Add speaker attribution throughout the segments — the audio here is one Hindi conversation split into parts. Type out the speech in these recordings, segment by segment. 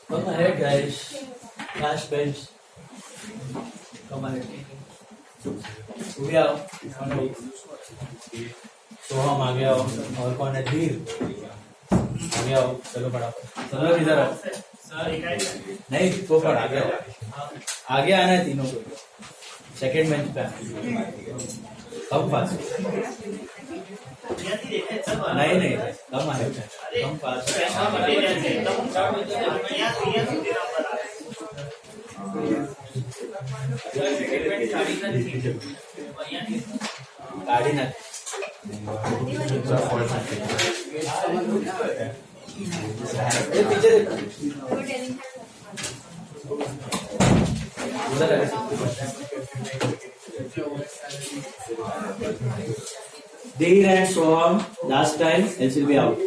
Speaker 1: Come ahead, guys. Last bench. Come ahead. भी आओ. सोहम आ गया और कौन है? धीर आ गया हो. चलो फटाफट. चलो इधर आओ. नहीं तो पर आ गया. आगे आना है तीनों को. सेकंड बेंच पे. Come fast. नहीं नहीं कम आए. Come fast. गाड़ी ना पीछे Dhir and Soham last time, else will be out.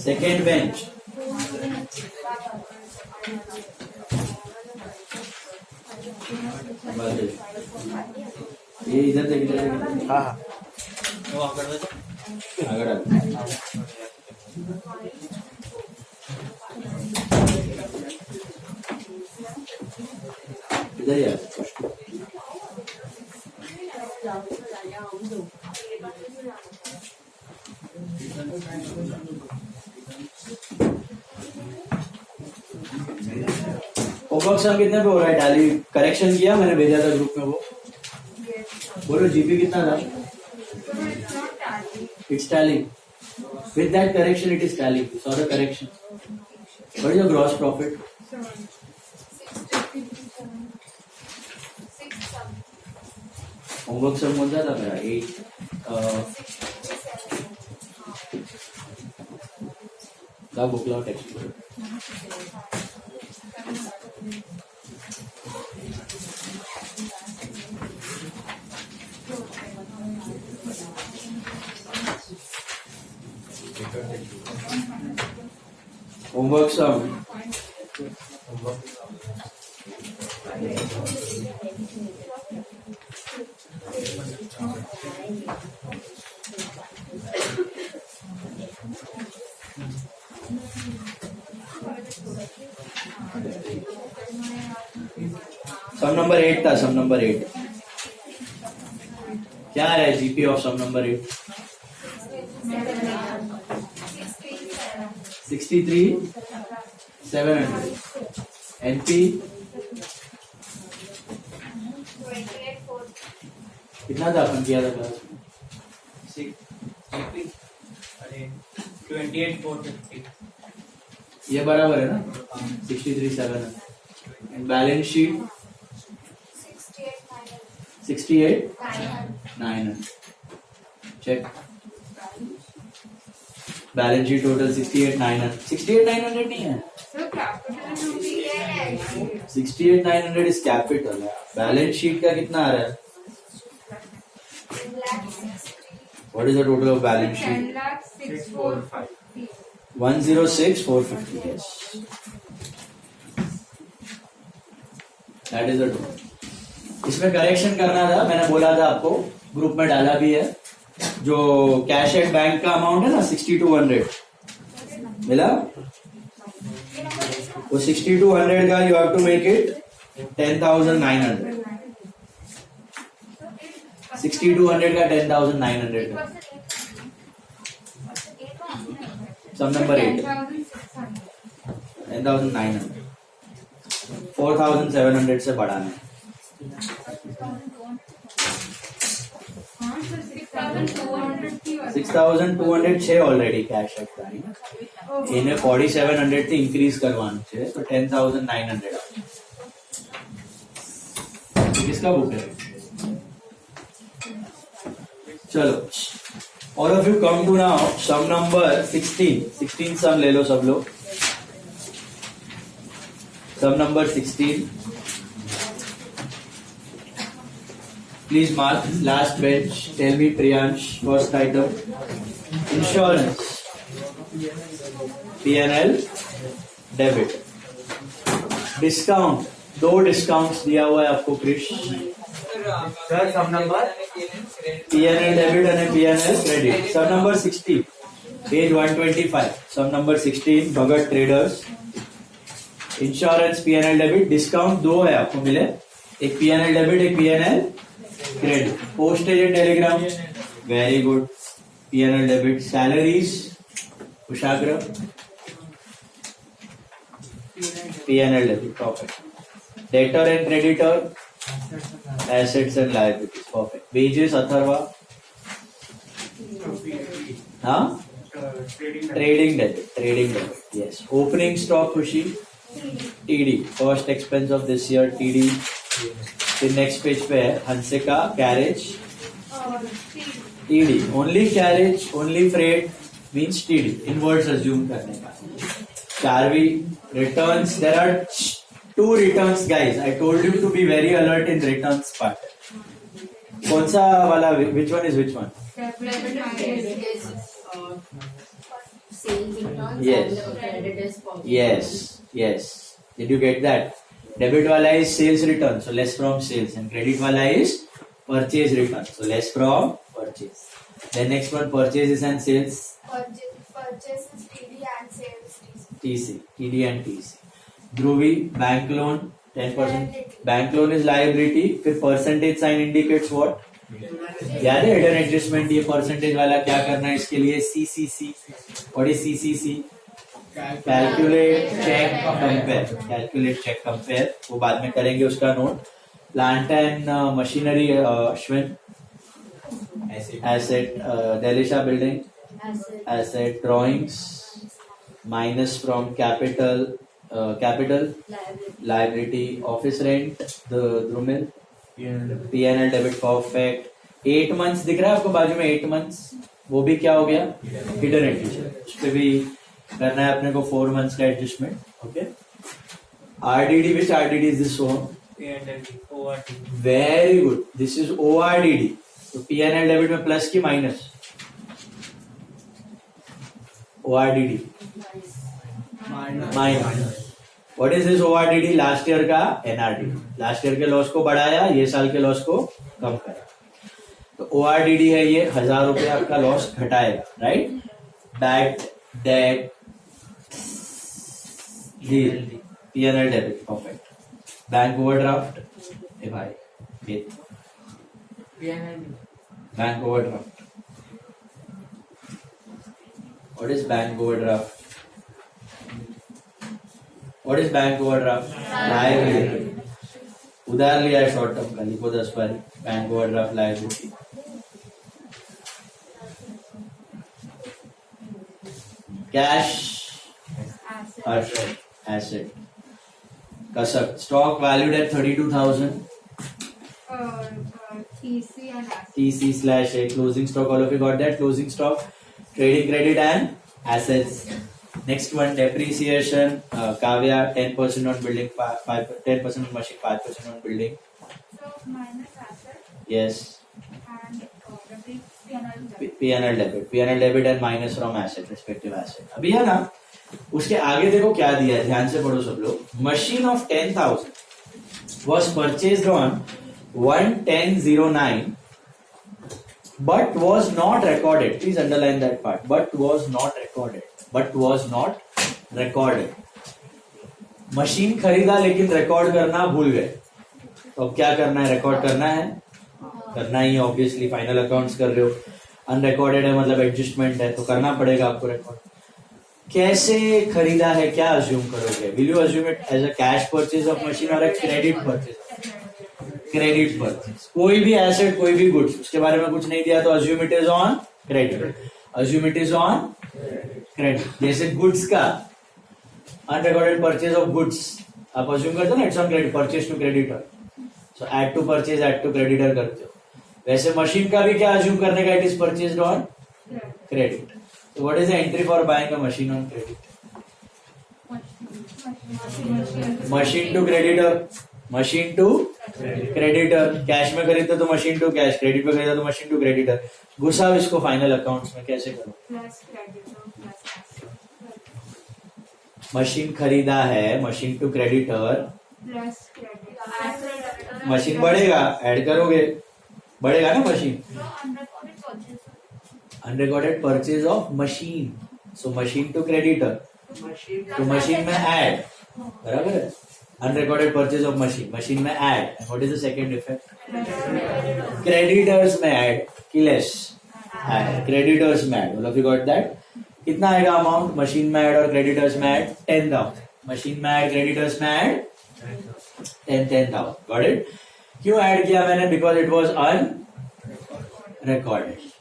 Speaker 1: Second bench. ये इधर से इधर. हाँ हाँ. वो आगे इधर यार. होमवर्क सर कितने पे हो रहा है? टैली करेक्शन किया मैंने, भेजा था ग्रुप में. वो बोलो जीपी कितना था? It's tally. With that correction, it is tally. Saw the correction. What is your gross profit? Homework sum कौन सा था मेरा? 8. का बुक लाओ text book. Homework sum. Sum number 8 था. Sum number 8 क्या है? GP of sum number 8 63,700. NP कितना था? अपन किया था क्लास में
Speaker 2: 28,450.
Speaker 1: ये बराबर है ना? 63,700. And balance sheet 68,900. Check. Balance sheet total 68,900. 68,900 नहीं है. 68,900 इज कैपिटल. बैलेंस शीट का कितना आ रहा है? What is the total of balance sheet? 106,450. Yes, that is the total. इसमें करेक्शन करना था. मैंने बोला था आपको, ग्रुप में डाला भी है. जो कैश एट बैंक का अमाउंट है ना 6200 मिला. वो 6200 का you have to make it 10,900. 6200 का 10,900 का. सम नंबर 8 10,900. 4,700 से बढ़ाना है. 6,200 छे ऑलरेडी कैश एट बैंक. इन्हें 4,700 से इंक्रीज करवाना चाहिए. तो 10,900. किसका बुक है? चलो, all of you come to now sum number 16 sum ले लो सब लोग. Sum number 16. Please mark last bench. Tell me Priyansh, first item. Insurance. P&L debit. Discount, 2 discounts दिया हुआ है आपको क्रिश.
Speaker 2: सर सब number
Speaker 1: P&L debit and P&L credit. सब नंबर 60, पेज 125. सब number 16 Bhagat traders. Insurance P&L debit. Discount 2 है आपको मिले, एक P&L डेबिट, एक P&L credit. Postage and telegram, very good, P&L debit. Salaries Kushagra, P&L debit, perfect. Debtor and creditor, assets and liabilities, perfect. Wages Atharva, हाँ, trading debit, yes. Opening stock Khushi, TD, first expense of this year, TD. फिर नेक्स्ट पेज पे है Hansika, carriage, TD. Only carriage, only freight means TD. Inwards assume करने का. Charvi, returns. There are 2 returns guys. I told you to be very alert in returns part. कौन सा वाला, which one is which one? Yes. Did you get that? Debit wala is sales return, so less from sales, and credit wala is purchase return, so less from purchase. Then next one, purchases and sales.
Speaker 3: Purchases TD and sales
Speaker 1: TC, TD and TC. Dhruvi, bank loan 10%. Bank loan is liability. फिर percentage sign indicates what? याद है hidden adjustment. ये percentage वाला क्या करना है इसके लिए? CCC. What is CCC? Calculate, check, compare. Calculate, check, compare. वो बाद में करेंगे उसका note. Plant and machinery, Ashwin. Asset, Delisha building. Asset, drawings. Minus from capital. Liability, office rent, the Drumil, P&L debit, perfect. 8 months दिख रहा है आपको बाजू में, 8 months, वो भी क्या हो गया? Hidden adjustment. उस पे भी करना है अपने को 4 months का adjustment. Okay. RDD, which RDD is this one? Very good. This is ORDD. तो P&L डेबिट में प्लस की minus? ORDD minus. What is this ORDD? Last year का NRD. लास्ट ईयर के लॉस को बढ़ाया, ये साल के लॉस को कम करा. तो ORDD है ये, 1000 रुपया आपका लॉस घटाएगा, right? Bad debt deal, P&L debit, perfect. Bank overdraft, ए भाई ये bank overdraft. What is bank overdraft? What is bank overdraft? Liability. उधार लिया है शॉर्ट टर्म का, लिखो 10 बार. Bank overdraft liability. Cash asset. Kasak, stock valued at 32,000. TC/A, closing stock. All of you got that? Closing stock, trading credit and assets. Next one, depreciation. Kavya, 10% on building, 10% on machine, 5% on building.
Speaker 3: So minus asset.
Speaker 1: Yes.
Speaker 3: And the
Speaker 1: P&L debit. P&L debit and minus from asset, respective asset. अभी है ना, उसके आगे देखो क्या दिया है, ध्यान से पढ़ो सब लोग. Machine of 10,000 was purchased on 1/10/09, but was not recorded. Please underline that part. But was not recorded. Machine खरीदा लेकिन रिकॉर्ड करना भूल गए. तो अब क्या करना है? रिकॉर्ड करना है, करना ही ऑब्वियसली. फाइनल अकाउंट्स कर रहे हो, अनरिकॉर्डेड है मतलब एडजस्टमेंट है, तो करना पड़ेगा आपको रिकॉर्ड. कैसे खरीदा है, क्या अज्यूम करोगे? Will you assume it as a cash purchase of machine और क्रेडिट परचेज? Credit purchase. कोई भी एसेट, कोई भी गुड्स, उसके बारे में कुछ नहीं दिया तो assume it is on credit. Assume it is on credit. जैसे गुड्स का अनरिकॉर्डेड परचेज ऑफ गुड्स आप अज्यूम करते हो ना, it's on credit, purchase to creditor. So add to purchase, add to creditor करते हो. वैसे मशीन का भी क्या अज्यूम करने का? It is purchased on credit. So what is the entry for buying a machine on credit? Machine to creditor. Machine to creditor. Cash में खरीदते तो मशीन टू कैश, क्रेडिट में खरीदा तो मशीन टू क्रेडिटर. घुसाओ इसको फाइनल अकाउंट्स में, कैसे करो?
Speaker 3: plus creditor plus asset.
Speaker 1: Machine खरीदा है, machine to creditor,
Speaker 3: plus credit.
Speaker 1: Machine बढ़ेगा, ऐड करोगे, बढ़ेगा ना machine.
Speaker 3: So unrecorded purchase.
Speaker 1: Unrecorded purchase of machine, so machine to creditor,
Speaker 2: Machine.
Speaker 1: तो मशीन में ऐड, बराबर है. Unrecorded purchase of machine, machine में add. What is the second effect? Creditors में ऐड की लेस, क्रेडिटर्स में add. All of you got that? कितना आएगा अमाउंट? मशीन में ऐड और क्रेडिटर्स में ऐड 10,000. मशीन में ऐड, क्रेडिटर्स में ऐड 10,000. Got it? क्यों ऐड किया मैंने? Because it was unrecorded.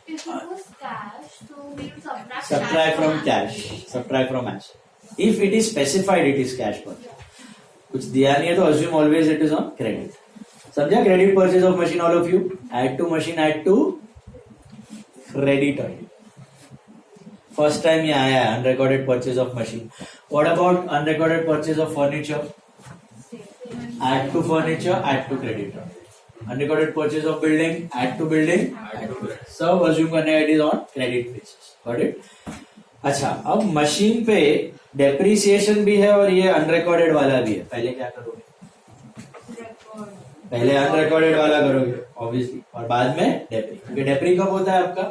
Speaker 3: If it was cash, so we will subtract
Speaker 1: Subtract from cash, subtract from asset. If it is specified, it is cash purchase. कुछ दिया नहीं है तो assume always it is on credit. समझा? Credit purchase of machine, all of you. Add to machine, add to creditor. First time ये आया है unrecorded purchase of machine. What about unrecorded purchase of furniture? Add to furniture, add to creditor. Unrecorded purchase of building, add to building, add to credit. सब assume करने का it is on credit basis. Got it? अच्छा, अब मशीन पे डेप्रिसिएशन भी है और ये अनरिकॉर्डेड वाला भी है. पहले क्या करोगे? पहले अनरिकॉर्डेड वाला करोगे ऑब्वियसली, और बाद में डेप्री. क्योंकि डेप्री कब होता है आपका?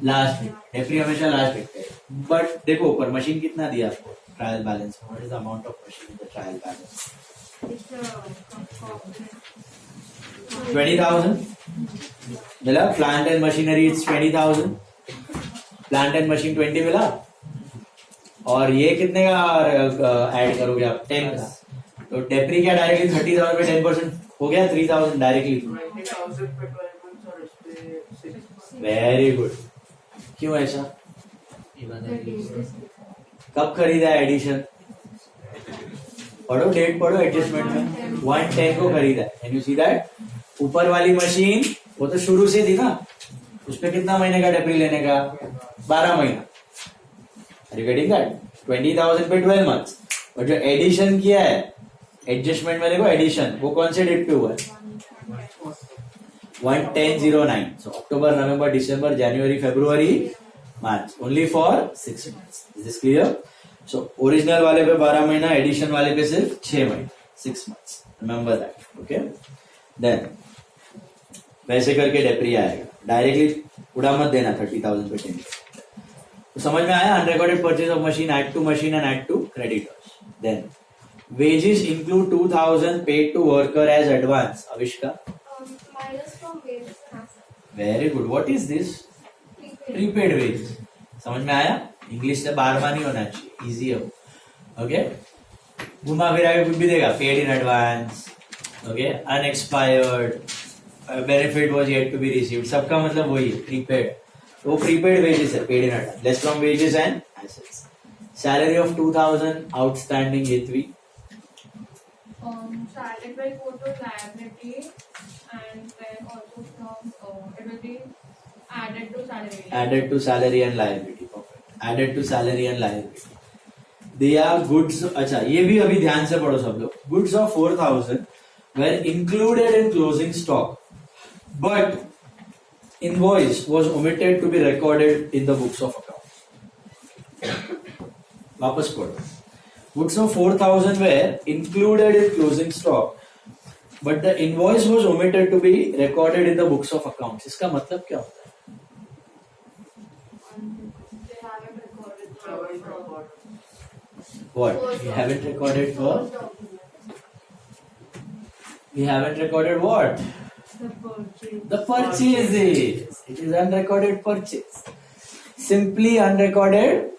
Speaker 1: लास्ट में. डेप्री हमेशा लास्ट में है. बट देखो ऊपर मशीन कितना दिया आपको trial balance. What is the amount of machine in the trial balance? 20,000. मिला. Plant and machinery it's 20,000. Plant and machine 20 मिला. और ये कितने का ऐड करोगे आप? 10 का. तो डेप्री क्या डायरेक्टली 30,000 में 10% हो गया 3,000 डायरेक्टली.
Speaker 2: 20,000 पे 12 months और इस पे 6.
Speaker 1: Very good. क्यों ऐसा? कब खरीदा है एडिशन? पढ़ो, डेट पढ़ो. एडजस्टमेंट में 110 को खरीदा है. Can you see that? ऊपर वाली मशीन वो तो शुरू से थी ना, उसपे कितना महीने का डेप्री लेने का? 12 महीना. Are you getting that? 20,000 पे 12 मंथ्स. और जो एडिशन किया है एडजस्टमेंट में, देखो एडिशन वो कौन से डेट पे हुआ है? 1/10/09. So October, November, December, January, February, March. Only for 6 months. Is this clear? So original वाले पे 12 महीना, एडिशन वाले पे सिर्फ 6 महीने, 6 months. Remember that. Okay. Then वैसे करके डेप्री आएगा. डायरेक्टली उड़ा मत देना 30,000 पे 10. तो समझ में आया? Unrecorded purchase of machine, add to machine and add to creditors. Then wages include 2,000 paid to worker as advance. Avishka?
Speaker 3: Minus from wages and assets.
Speaker 1: Very good. What is this? Prepaid wages. समझ में आया? इंग्लिश से बार बार नहीं होना चाहिए, इजी है. ओके. घुमा फिरा के कुछ भी देगा. Paid in advance, okay, unexpired, benefit was yet to be received. सबका मतलब वही है, प्रीपेड. वो प्रीपेड वेजेस है, paid in advance. Less from wages and assets. Salary of 2,000 outstanding Hitvi.
Speaker 3: Salary will go to liability and then also from it will be added to salary.
Speaker 1: Added to salary and liability. Perfect. Added to salary and liability. They are goods. अच्छा, ये भी अभी ध्यान से पढ़ो सब लोग. Goods of 4,000 were included in closing stock, but invoice was omitted to be recorded in the books of accounts. वापस पढ़ो. Goods of 4,000 were included in closing stock, but the invoice was omitted to be recorded in the books of accounts. इसका मतलब क्या होता है?
Speaker 3: They haven't recorded.
Speaker 2: Haven't recorded.
Speaker 1: What? We haven't recorded for? We haven't recorded what?
Speaker 3: The purchase.
Speaker 1: The purchases. It is unrecorded purchase. Simply unrecorded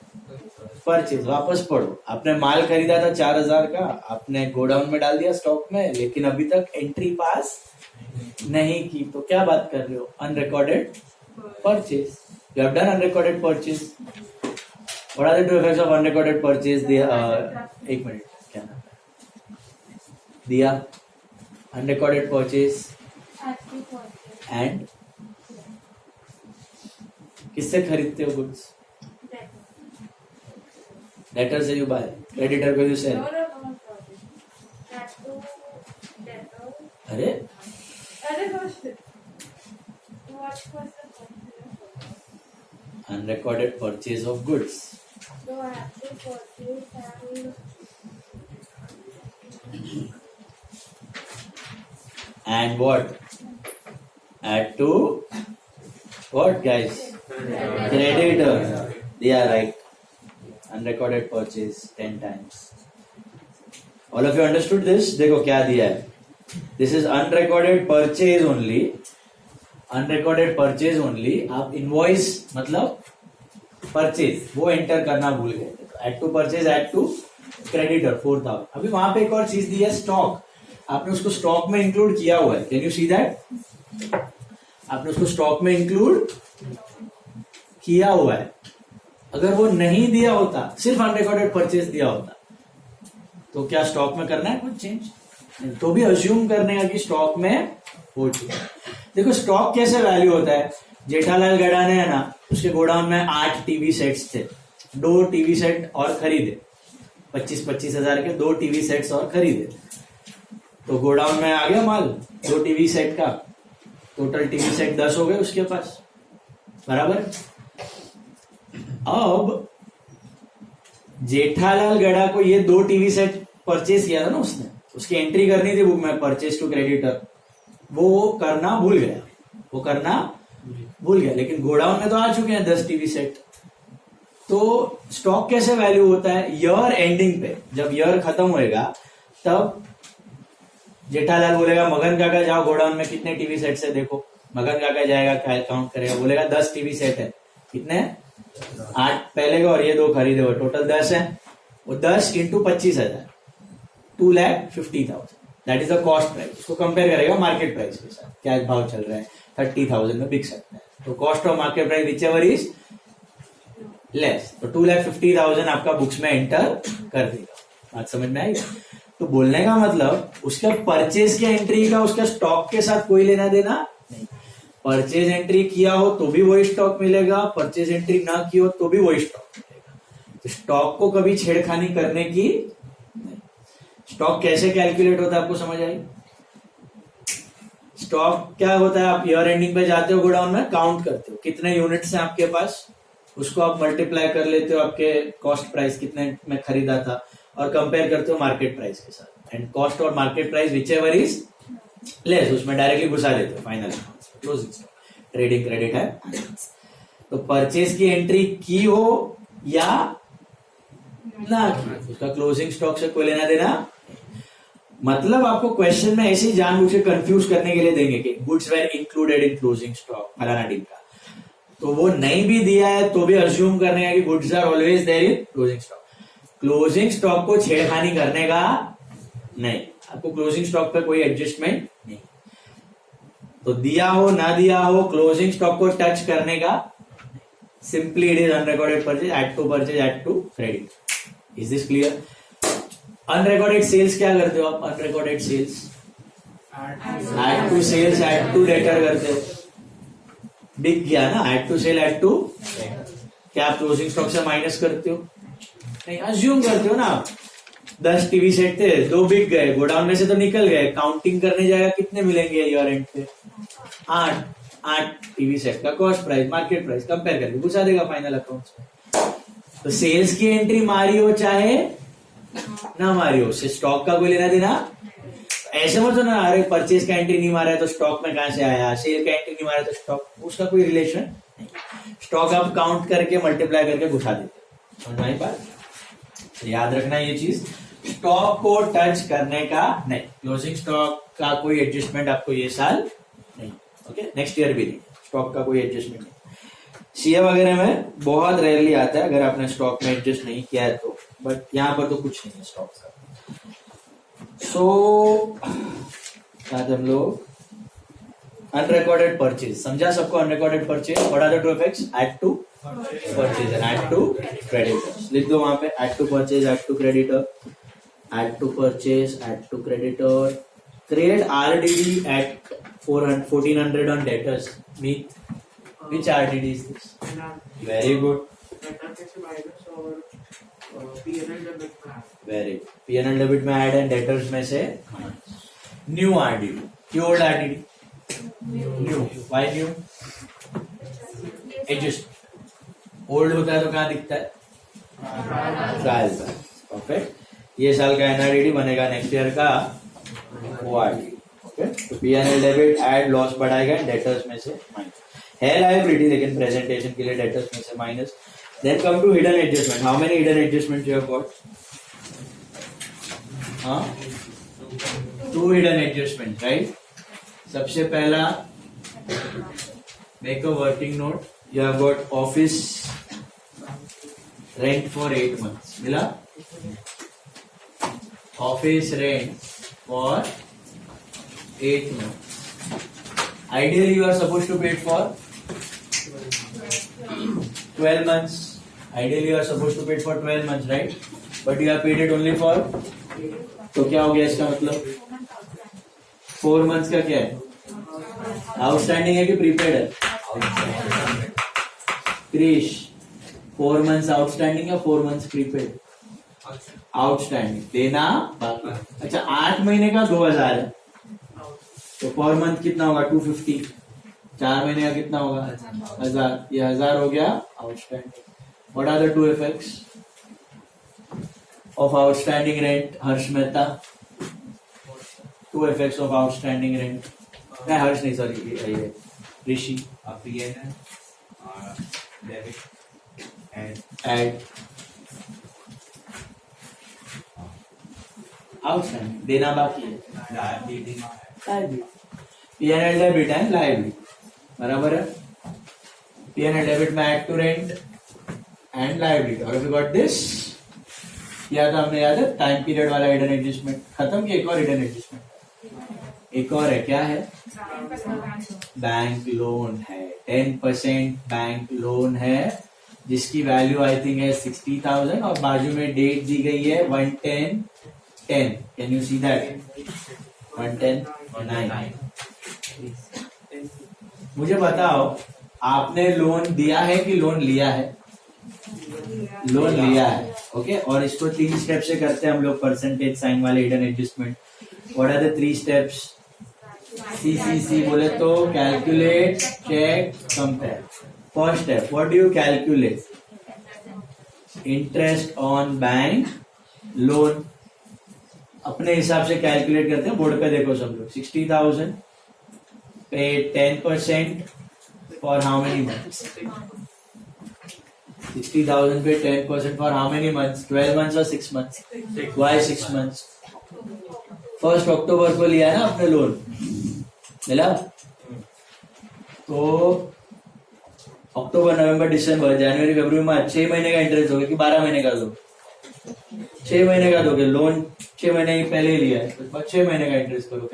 Speaker 1: purchase. वापस पढ़ो. आपने माल खरीदा था 4,000 का, आपने गोडाउन में डाल दिया स्टॉक में, लेकिन अभी तक एंट्री पास नहीं की. तो क्या बात कर रहे हो? Unrecorded purchase. You have done unrecorded purchase. What are the two effects of unrecorded purchase? एक मिनट, क्या नाम है? दिया. Unrecorded purchase
Speaker 3: Active purchase.
Speaker 1: And किससे खरीदते हो गुड्स? Debtor से you buy, creditor को you sell.
Speaker 3: No. That's to debtor.
Speaker 1: अरे
Speaker 3: What was the purchase?
Speaker 1: unrecorded purchase of goods.
Speaker 4: So I have to purchase
Speaker 1: and what? Add to what, guys? Creditor. They are right. Unrecorded purchase 10 times. All of you understood this? देखो क्या दिया है. This is unrecorded purchase only. Unrecorded purchase only. आप invoice मतलब purchase वो enter करना भूल गए. Add to purchase, add to creditor 4,000. अभी वहां पे एक और चीज दी है stock. आपने उसको स्टॉक में इंक्लूड किया हुआ है. Can you see that? आपने उसको स्टॉक में इंक्लूड किया हुआ है. अगर वो नहीं दिया होता, सिर्फ अनरिकॉर्डेड परचेज दिया होता, तो क्या स्टॉक में करना है कुछ चेंज? तो भी अज्यूम करने का कि स्टॉक में हो चुका है. देखो स्टॉक कैसे वैल्यू होता है. जेठालाल गड़ा ने है ना, उसके गोडाउन में 8 टीवी सेट्स थे. 2 टीवी सेट और खरीदे, 25-25 हजार के 2 टीवी सेट्स और खरीदे, तो गोडाउन में आ गया माल 2 टीवी सेट का. टोटल टीवी सेट 10 हो गए उसके पास, बराबर. अब जेठालाल गड़ा को ये 2 टीवी सेट परचेज किया था ना उसने, उसकी एंट्री करनी थी बुक में परचेज टू क्रेडिटर. वो करना भूल गया, लेकिन गोडाउन में तो आ चुके हैं 10 टीवी सेट. तो स्टॉक कैसे वैल्यू होता है? ईयर एंडिंग पे, जब ईयर खत्म होएगा तब जेठालाल बोलेगा मगन काका जाओ गोडाउन में कितने टीवी सेट है देखो. मगन काका जाएगा, काउंट करेगा, बोलेगा 10 टीवी सेट है. कितने? 8 पहले के और ये 2 खरीदे हुए, टोटल 10 है. वो 10 into 25,000, 2,50,000. That is the cost price. उसको कंपेयर करेगा मार्केट प्राइस के साथ. क्या भाव चल रहा है? 30,000 में बिक सकता है. तो cost of market price which ever is less, तो 2,50,000 आपका बुक्स में एंटर कर देगा. बात समझ में आई? तो बोलने का मतलब उसका परचेज की एंट्री का उसका स्टॉक के साथ कोई लेना देना नहीं. परचेज एंट्री किया हो तो भी वही स्टॉक मिलेगा, परचेज एंट्री ना की हो तो भी वही स्टॉक मिलेगा. तो स्टॉक को कभी छेड़खानी करने की नहीं. स्टॉक कैसे कैलकुलेट होता है आपको समझ आई? स्टॉक क्या होता है? आप ईयर एंडिंग पे जाते हो गोडाउन में, काउंट करते हो कितने यूनिट्स हैं आपके पास, उसको आप मल्टीप्लाई कर लेते हो आपके कॉस्ट प्राइस कितने में खरीदा था, और कंपेयर करते हो मार्केट प्राइस के साथ. एंड कॉस्ट और market price which ever is less, उसमें डायरेक्टली घुसा देते हो final closing stock. Trading credit है. तो परचेज की एंट्री की हो या ना की, उसका क्लोजिंग स्टॉक से कोई लेना देना. मतलब आपको क्वेश्चन में ऐसे ही जानबूझ के कंफ्यूज करने के लिए देंगे कि goods were included in closing stock फलाना टीका, तो वो नहीं भी दिया है तो भी अज्यूम करने का कि goods are always there in closing stock. Closing stock को छेड़खानी करने का नहीं. आपको क्लोजिंग स्टॉक पे कोई एडजस्टमेंट नहीं. तो दिया हो ना दिया हो, क्लोजिंग स्टॉक को टच करने का. Simply it is unrecorded purchase, add to purchase, add to credit. Is this clear? Unrecorded sales क्या करते हो आप? Unrecorded sales add to sales, add to debtor करते हो. बिक गया ना, add to sale, add to. क्या आप क्लोजिंग स्टॉक से माइनस करते हो? नहीं, अज्यूम करते हो ना आप. 10 टीवी सेट थे, 2 बिक गए, गोडाउन में से तो निकल गए, काउंटिंग करने जाएगा कितने मिलेंगे ईयर एंड पे? 8 टीवी सेट का cost price market price compare करके घुसा देगा फाइनल अकाउंट में. तो सेल्स की एंट्री मारी हो चाहे ना मारी हो, उससे स्टॉक का कोई लेना देना. ऐसे मत ना अरे परचेज का एंट्री नहीं मारा है तो स्टॉक में कहां से आया, सेल का एंट्री नहीं मारा है तो स्टॉक, उसका कोई रिलेशन नहीं. स्टॉक आप काउंट करके मल्टीप्लाई करके घुसा देते. समझ में आई बात? याद रखना ये चीज, स्टॉक को टच करने का नहीं. क्लोजिंग स्टॉक का कोई एडजस्टमेंट आपको ये साल नहीं. ओके, नेक्स्ट ईयर भी नहीं. स्टॉक का कोई एडजस्टमेंट नहीं. सीए वगैरह में बहुत रेयरली आता है अगर आपने स्टॉक में एडजस्ट नहीं किया है तो, बट यहाँ पर तो कुछ नहीं है स्टॉक का. सो हम लोग अनरिकॉर्डेड परचेज समझा सबको. Unrecorded purchase what are the two effects? Add to purchase and add to creditor. लिख दो वहां पे, add to purchase, add to creditor, add to purchase, add to creditor. Create RDD at 1400 on debtors. Which RDD is this? Very good. Very good. P&L debit में ऐड एंड डेटर्स में से न्यू RDD. की old RDD? New. Why new? Adjust. Old होता है तो कहाँ दिखता है? Trial balance. परफेक्ट। ये साल का एनआरडीडी बनेगा नेक्स्ट ईयर का ओआरडी। ओके, तो पीएनएल डेबिट ऐड लॉस बढ़ाएगा, डेटर्स में से माइनस है लायबिलिटी, लेकिन प्रेजेंटेशन के लिए डेटर्स में से minus. Then come to hidden adjustment. How many hidden adjustment you have got? हाँ, 2 हिडन एडजस्टमेंट, राइट। सबसे पहला make a working note, you have got office rent for 8 months. मिला? Office rent for 8 months. Ideally you are supposed to pay it for 12 months. Ideally you are supposed to pay it for 12 months, right? But you have paid it only for, तो क्या हो गया इसका मतलब? 4 months का क्या है? आउटस्टैंडिंग है कि प्रीपेड है? क्रिश, 4 months आउटस्टैंडिंग या 4 months प्रीपेड? आउटस्टैंडिंग, देना बाकी। अच्छा, 8 महीने का 2000 है, तो पर मंथ कितना होगा? 250। 4 महीने का कितना होगा? 1000। ये 1000 हो गया outstanding. What are the 2 effects of outstanding rent? Harsh Mehta, 2 effects of outstanding rent। नहीं, हर्ष नहीं, sorry, Rishi.
Speaker 5: PNL debit
Speaker 1: add outstanding, देना बाकी है।
Speaker 5: liability
Speaker 1: PNL debit and liability, बराबर है। पीएनएल डेबिट में add to rent and liability. और वी गॉट दिस, किया था हमने, याद है? टाइम पीरियड वाला हिडन एडजस्टमेंट खत्म किया। एक और हिडन एडजस्टमेंट, एक और है, क्या है? बैंक लोन है, 10% बैंक लोन है, जिसकी वैल्यू आई थिंक है 60,000 और बाजू में डेट दी गई है 1/10/10। Can you see that? 1/10/9। मुझे बताओ, आपने लोन दिया है कि लोन लिया है? लोन लिया है। ओके, और इसको 3 स्टेप से करते हैं हम लोग, परसेंटेज साइन वाले hidden adjustment. What are the 3 steps? CCC बोले तो calculate, check, compare. First step, what do you calculate? Interest on bank loan. अपने हिसाब से कैलकुलेट करते हैं, बोर्ड पे देखो सब लोग। 60,000 पे 10% फॉर हाउ मेनी मंथ्स? 60,000 पे 10% for how many months? 12 months और 6 months? Why 6 months? 1 अक्टूबर को लिया है ना आपने लोन, मिला? तो अक्टूबर, नवंबर, दिसंबर, जनवरी, फरवरी, मार्च, 6 महीने का इंटरेस्ट दोगे कि 12 महीने का दोगे? 6 महीने का दोगे। लोन 6 महीने पहले ही लिया है, तो 6 महीने का इंटरेस्ट करो। क्या